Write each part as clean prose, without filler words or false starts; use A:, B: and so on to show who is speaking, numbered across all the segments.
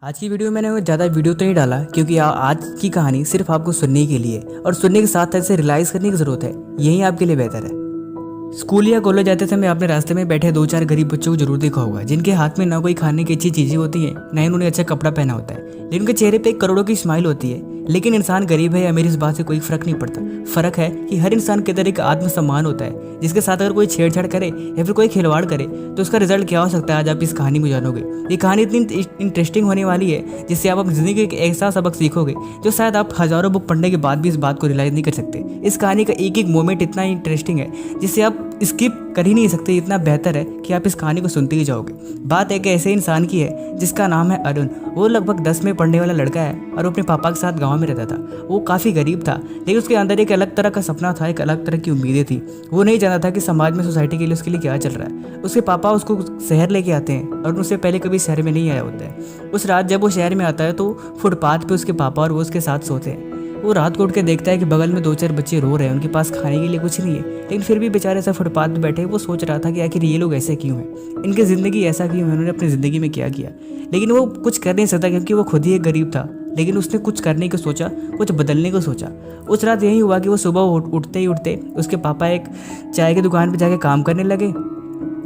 A: आज की वीडियो में मैंने ज़्यादा वीडियो तो नहीं डाला क्योंकि आज की कहानी सिर्फ आपको सुनने के लिए और सुनने के साथ ऐसे रियलाइज़ करने की ज़रूरत है। यही आपके लिए बेहतर है। स्कूल या कॉलेज जाते समय आपने रास्ते में बैठे दो चार गरीब बच्चों को जरूर देखा होगा, जिनके हाथ में ना कोई खाने की अच्छी चीज़ें होती हैं, ना ही उन्होंने अच्छा कपड़ा पहना होता है, लेकिन उनके चेहरे पे करोड़ों की स्माइल होती है। लेकिन इंसान गरीब है या अमीर, इस बात से कोई फर्क नहीं पड़ता। फर्क है कि हर इंसान के अंदर एक आत्मसम्मान होता है, जिसके साथ अगर कोई छेड़छाड़ करे या फिर कोई खिलवाड़ करे तो उसका रिजल्ट क्या हो सकता है, आज आप इस कहानी में जानोगे। ये कहानी इतनी इंटरेस्टिंग होने वाली है जिससे आप अपनी ज़िंदगी का एक ऐसा सबक सीखोगे जो शायद आप हज़ारों बुक पढ़ने के बाद भी इस बात को रियलाइज़ नहीं कर सकते। इस कहानी का एक एक मोमेंट इतना इंटरेस्टिंग है जिससे आप स्किप कर ही नहीं सकते। इतना बेहतर है कि आप इस कहानी को सुनते ही जाओगे। बात एक ऐसे इंसान की है जिसका नाम है अरुण। वो लगभग 10 में पढ़ने वाला लड़का है और वो अपने पापा के साथ गांव में रहता था। वो काफ़ी गरीब था, लेकिन उसके अंदर एक अलग तरह का सपना था, एक अलग तरह की उम्मीदें थी। वो नहीं जानता था कि समाज में, सोसाइटी के लिए उसके लिए क्या चल रहा है। उसके पापा उसको शहर लेके आते हैं और उससे पहले कभी शहर में नहीं आया होता है। उस रात जब वो शहर में आता है तो फुटपाथ पे उसके पापा और वो उसके साथ सोते हैं। वो रात को उठ के देखता है कि बगल में दो चार बच्चे रो रहे हैं, उनके पास खाने के लिए कुछ नहीं है, लेकिन फिर भी बेचारे ऐसा फुटपाथ पे बैठे। वो सोच रहा था कि आखिर ये लोग ऐसे क्यों हैं, इनकी ज़िंदगी ऐसा क्यों है, उन्होंने अपनी ज़िंदगी में क्या किया। लेकिन वो कुछ कर नहीं सकता क्योंकि वो खुद ही एक गरीब था। लेकिन उसने कुछ करने को सोचा, कुछ बदलने को सोचा। उस रात यही हुआ कि वो सुबह उठते ही उसके पापा एक चाय की दुकान पर जाके काम करने लगे।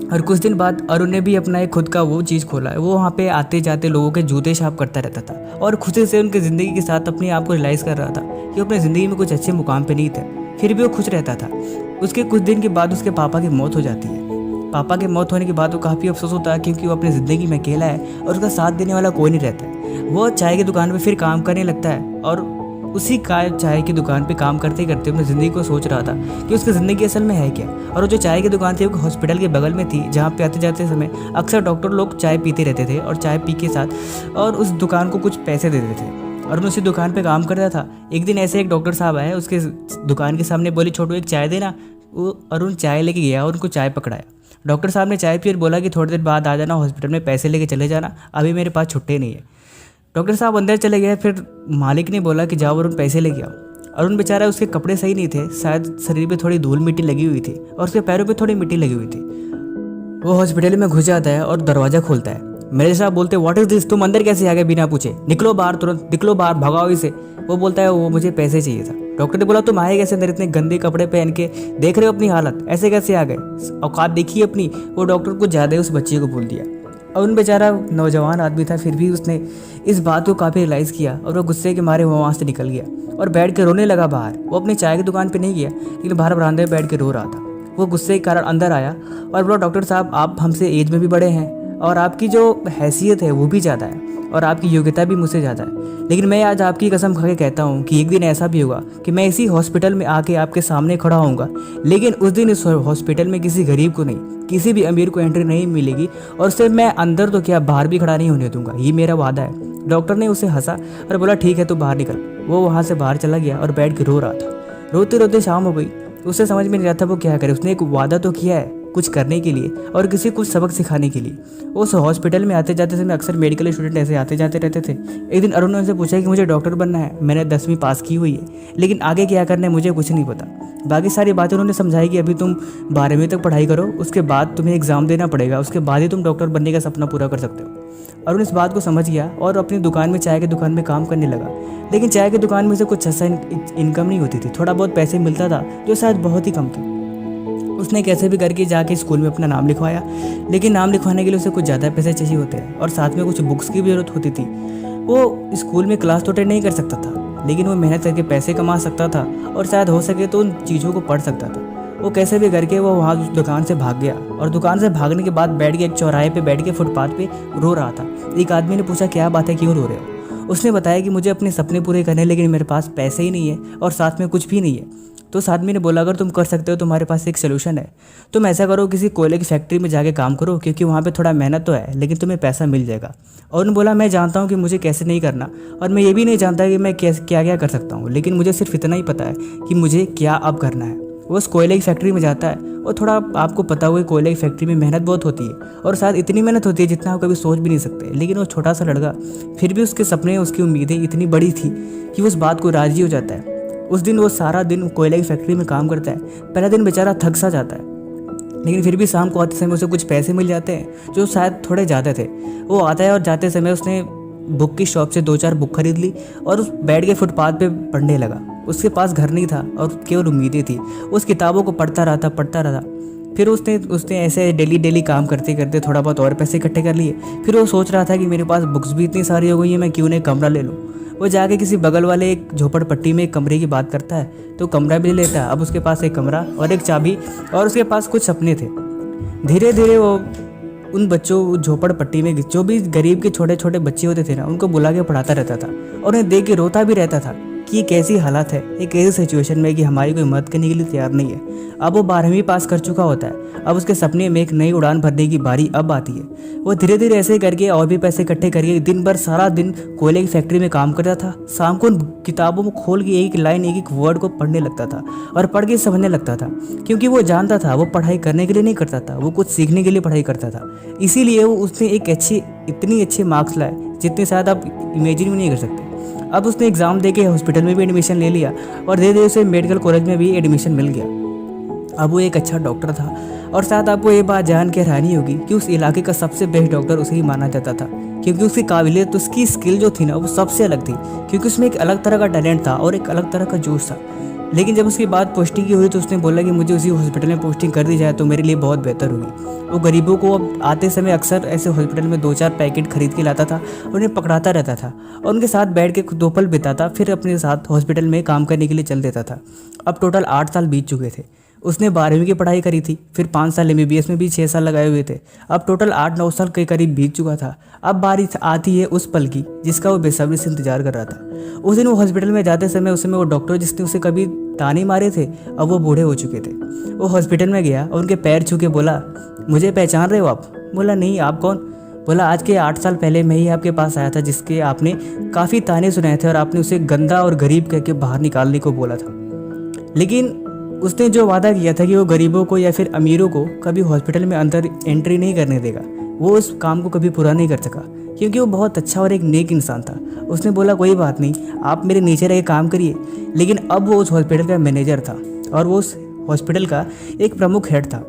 A: और कुछ दिन बाद अरुण ने भी अपना एक खुद का वो चीज़ खोला है। वो वहाँ पे आते जाते लोगों के जूते साफ करता रहता था और खुशी से उनकी ज़िंदगी के साथ अपने आप को रियलाइज़ कर रहा था कि वो अपनी ज़िंदगी में कुछ अच्छे मुकाम पे नहीं थे, फिर भी वो खुश रहता था। उसके कुछ दिन के बाद उसके पापा की मौत हो जाती है। पापा के मौत होने के बाद वो काफ़ी अफसोस होता है क्योंकि वो अपनी ज़िंदगी में अकेला है और उसका साथ देने वाला कोई नहीं रहता है। वो चाय की दुकान पर फिर काम करने लगता है और उसी चाय की दुकान पे काम करते करते अपनी ज़िंदगी को सोच रहा था कि उसकी ज़िंदगी असल में है क्या। और वो जो चाय की दुकान थी वो हॉस्पिटल के बगल में थी, जहाँ पे आते जाते समय अक्सर डॉक्टर लोग चाय पीते रहते थे और चाय पी के साथ और उस दुकान को कुछ पैसे देते थे और मैं उसी दुकान पे काम करता था। एक दिन ऐसे एक डॉक्टर साहब आए, उसके दुकान के सामने, बोले छोटू एक चाय देना। वो अरुण चाय लेके गया और उनको चाय पकड़ाया। डॉक्टर साहब ने चाय पी और बोला कि थोड़ी देर बाद आ जाना हॉस्पिटल में, पैसे लेके चले जाना, अभी मेरे पास छुट्टी नहीं है। डॉक्टर साहब अंदर चले गए। फिर मालिक ने बोला कि जाओ अरुण पैसे लेके आओ। अरुण बेचारा, उसके कपड़े सही नहीं थे, शायद शरीर पे थोड़ी धूल मिट्टी लगी हुई थी और उसके पैरों पे थोड़ी मिट्टी लगी हुई थी। वो हॉस्पिटल में घुस जाता है और दरवाज़ा खोलता है। मेरे साहब बोलते व्हाट इज़ दिस, तुम अंदर कैसे आ गए बिना पूछे, निकलो बाहर, तुरंत निकलो बाहर, भगाओ इसे। वो बोलता है वो मुझे पैसे चाहिए था। डॉक्टर ने बोला तुम आए कैसे अंदर इतने गंदे कपड़े पहन के, देख रहे हो अपनी हालत, ऐसे कैसे आ गए, औकात देखिए अपनी। वो डॉक्टर को ज़्यादा उस बच्चे को बोल दिया। और उन बेचारा नौजवान आदमी था, फिर भी उसने इस बात को काफ़ी रियलाइज़ किया और वो गुस्से के मारे वो वहाँ से निकल गया और बैठ के रोने लगा बाहर। वो अपनी चाय की दुकान पे नहीं गया, लेकिन बाहर बरामदे में बैठ के रो रहा था। वो गुस्से के कारण अंदर आया और बोला डॉक्टर साहब आप हमसे एज में भी बड़े हैं और आपकी जो हैसियत है वो भी ज़्यादा है और आपकी योग्यता भी मुझसे ज़्यादा है, लेकिन मैं आज आपकी कसम खा के कहता हूँ कि एक दिन ऐसा भी होगा कि मैं इसी हॉस्पिटल में आके आपके सामने खड़ा होऊंगा, लेकिन उस दिन इस हॉस्पिटल में किसी गरीब को नहीं, किसी भी अमीर को एंट्री नहीं मिलेगी और सिर्फ मैं अंदर तो क्या बाहर भी खड़ा नहीं होने दूंगा, ये मेरा वादा है। डॉक्टर ने उसे हंसा और बोला ठीक है तो बाहर निकल। वो वहाँ से बाहर चला गया और बैठ के रो रहा था। रोते रोते शाम हो गई। उसे समझ में नहीं आता वो क्या करे। उसने एक वादा तो किया है कुछ करने के लिए और किसी कुछ सबक सिखाने के लिए। उस हॉस्पिटल में आते जाते समय अक्सर मेडिकल स्टूडेंट ऐसे आते जाते रहते थे। एक दिन अरुण ने उनसे पूछा कि मुझे डॉक्टर बनना है, मैंने 10वीं पास की हुई है, लेकिन आगे क्या करना है मुझे कुछ नहीं पता। बाकी सारी बातें उन्होंने समझाई कि अभी तुम 12वीं तक पढ़ाई करो, उसके बाद तुम्हें एग्ज़ाम देना पड़ेगा, उसके बाद ही तुम डॉक्टर बनने का सपना पूरा कर सकते हो। अरुण इस बात को समझ गया और अपनी दुकान में, चाय की दुकान में काम करने लगा। लेकिन चाय की दुकान में से कुछ अच्छा इनकम नहीं होती थी, थोड़ा बहुत पैसे मिलता था जो शायद बहुत ही कम था। उसने कैसे भी करके जाके स्कूल में अपना नाम लिखवाया, लेकिन नाम लिखवाने के लिए उसे कुछ ज़्यादा पैसे चाहिए होते हैं और साथ में कुछ बुक्स की भी ज़रूरत होती थी। वो स्कूल में क्लास तो अटेंड नहीं कर सकता था, लेकिन वो मेहनत करके पैसे कमा सकता था और शायद हो सके तो उन चीज़ों को पढ़ सकता था। वो कैसे भी करके वो वहाँ दुकान से भाग गया और दुकान से भागने के बाद बैठ के एक चौराहे पे बैठ के फुटपाथ पे रो रहा था। एक आदमी ने पूछा क्या बात है, क्यों रो रहे हो। उसने बताया कि मुझे अपने सपने पूरे करने, लेकिन मेरे पास पैसे ही नहीं है और साथ में कुछ भी नहीं है। तो उस आदमी ने बोला अगर तुम कर सकते हो, तुम्हारे पास एक सोल्यूशन है, तुम ऐसा करो किसी कोयले की फैक्ट्री में जाके काम करो, क्योंकि वहाँ पे थोड़ा मेहनत तो है लेकिन तुम्हें पैसा मिल जाएगा। और उन्होंने बोला मैं जानता हूँ कि मुझे कैसे नहीं करना और मैं ये भी नहीं जानता कि मैं क्या क्या कर सकता हूँ, लेकिन मुझे सिर्फ इतना ही पता है कि मुझे क्या अब करना है। वो उस कोयले की फैक्ट्री में जाता है और थोड़ा आपको पता हुआ कोयले की फैक्ट्री में मेहनत बहुत होती है और शायद इतनी मेहनत होती है जितना आप कभी सोच भी नहीं सकते। लेकिन वो छोटा सा लड़का, फिर भी उसके सपने, उसकी उम्मीदें इतनी बड़ी थी कि वो उस बात को राजी हो जाता है। उस दिन वो सारा दिन कोयले की फैक्ट्री में काम करता है। पहला दिन बेचारा थक सा जाता है, लेकिन फिर भी शाम को आते समय उसे कुछ पैसे मिल जाते हैं जो शायद थोड़े ज़्यादा थे। वो आता है और जाते समय उसने बुक की शॉप से 2-4 बुक खरीद ली और उस बैठ के फुटपाथ पे पढ़ने लगा। उसके पास घर नहीं था और केवल उम्मीदें थी। उस किताबों को पढ़ता रहा। फिर उसने ऐसे डेली काम करते करते थोड़ा बहुत और पैसे इकट्ठे कर लिए। फिर वो सोच रहा था कि मेरे पास बुक्स भी इतनी सारी हो गई हैं, मैं क्यों नहीं कमरा ले लूँ। वो जाके किसी बगल वाले एक झोपड़पट्टी में एक कमरे की बात करता है तो कमरा भी ले लेता है। अब उसके पास एक कमरा और एक चाबी और उसके पास कुछ सपने थे। धीरे धीरे वो उन बच्चों झोपड़पट्टी में जो भी गरीब के छोटे छोटे बच्चे होते थे ना, उनको बुला के पढ़ाता रहता था और उन्हें देख के रोता भी रहता था कि ये कैसी हालत है, एक ऐसी सिचुएशन में कि हमारी कोई मदद करने के लिए तैयार नहीं है। अब वो 12वीं पास कर चुका होता है। अब उसके सपने में एक नई उड़ान भरने की बारी अब आती है। वो धीरे धीरे ऐसे करके और भी पैसे इकट्ठे करके दिन भर सारा दिन कोयले की फैक्ट्री में काम करता था। शाम को उन किताबों में खोल के एक लाइन एक वर्ड को पढ़ने लगता था और पढ़ के समझने लगता था, क्योंकि वो जानता था वो पढ़ाई करने के लिए नहीं करता था, वो कुछ सीखने के लिए पढ़ाई करता था। इसीलिए वो उसने इतनी अच्छे मार्क्स लाए जितने शायद आप इमेजिन भी नहीं कर सकते। अब उसने एग्ज़ाम दे के हॉस्पिटल में भी एडमिशन ले लिया और धीरे धीरे उसे मेडिकल कॉलेज में भी एडमिशन मिल गया। अब वो एक अच्छा डॉक्टर था और शायद आपको ये बात जान के हैरानी होगी कि उस इलाके का सबसे बेस्ट डॉक्टर उसे ही माना जाता था, क्योंकि उसकी काबिलियत, उसकी स्किल जो थी ना, वो सबसे अलग थी, क्योंकि उसमें एक अलग तरह का टैलेंट था और एक अलग तरह का जोश था। लेकिन जब उसकी बात पोस्टिंग की हुई तो उसने बोला कि मुझे उसी हॉस्पिटल में पोस्टिंग कर दी जाए तो मेरे लिए बहुत बेहतर होगी। वो गरीबों को अब आते समय अक्सर ऐसे हॉस्पिटल में 2-4 पैकेट खरीद के लाता था, उन्हें पकड़ाता रहता था और उनके साथ बैठ के 2 पल बिताता, फिर अपने साथ हॉस्पिटल में काम करने के लिए चल देता था। अब टोटल 8 साल बीत चुके थे। उसने 12वीं की पढ़ाई करी थी, फिर 5 साल MBBS में भी 6 साल लगाए हुए थे। अब टोटल 8-9 साल के करीब बीत चुका था। अब बारी आती है उस पल की जिसका वो बेसब्री से इंतजार कर रहा था। उस दिन वो हॉस्पिटल में जाते समय उस समय वो डॉक्टर जिसने उसे कभी ताने मारे थे, अब वो बूढ़े हो चुके थे। वो हॉस्पिटल में गया और उनके पैर छू के बोला, मुझे पहचान रहे हो आप? बोला, नहीं, आप कौन? बोला, आज के 8 साल पहले मैं ही आपके पास आया था, जिसके आपने काफ़ी ताने सुनाए थे और आपने उसे गंदा और गरीब कह के बाहर निकालने को बोला था। लेकिन उसने जो वादा किया था कि वो गरीबों को या फिर अमीरों को कभी हॉस्पिटल में अंदर एंट्री नहीं करने देगा, वो उस काम को कभी पूरा नहीं कर सका, क्योंकि वो बहुत अच्छा और एक नेक इंसान था। उसने बोला, कोई बात नहीं, आप मेरे नीचे रह के काम करिए। लेकिन अब वो उस हॉस्पिटल का मैनेजर था और वो उस हॉस्पिटल का एक प्रमुख हेड था,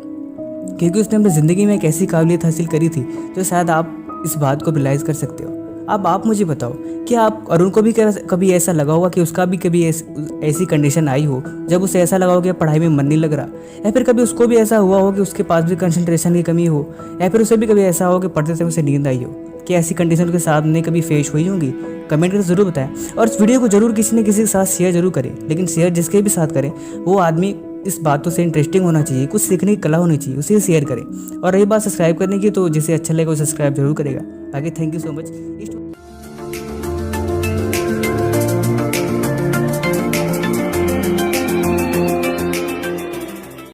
A: क्योंकि उसने अपनी ज़िंदगी में एक ऐसी काबिलियत हासिल करी थी जो शायद आप इस बात को रियलाइज़ कर सकते हो। अब आप मुझे बताओ, क्या आप अरुण को भी कभी ऐसा लगा होगा कि उसका भी कभी ऐसी कंडीशन आई हो जब उसे ऐसा लगा हो कि पढ़ाई में मन नहीं लग रहा, या फिर कभी उसको भी ऐसा हुआ हो कि उसके पास भी कंसंट्रेशन की कमी हो, या फिर उसे भी कभी ऐसा हो कि पढ़ते समय उसे नींद आई हो? क्या ऐसी कंडीशन के साथ में कभी फेस हुई होंगी? कमेंट करके ज़रूर बताएं और इस वीडियो को जरूर किसी न किसी के साथ शेयर जरूर करें। लेकिन शेयर जिसके भी साथ करें वो आदमी इस बातों से इंटरेस्टिंग होना चाहिए, कुछ सीखने की कला होनी चाहिए, उसे शेयर करें। और रही बात सब्सक्राइब करने की, तो जिसे अच्छा लगेगा वो सब्सक्राइब जरूर करेगा। आगे थैंक यू सो मच।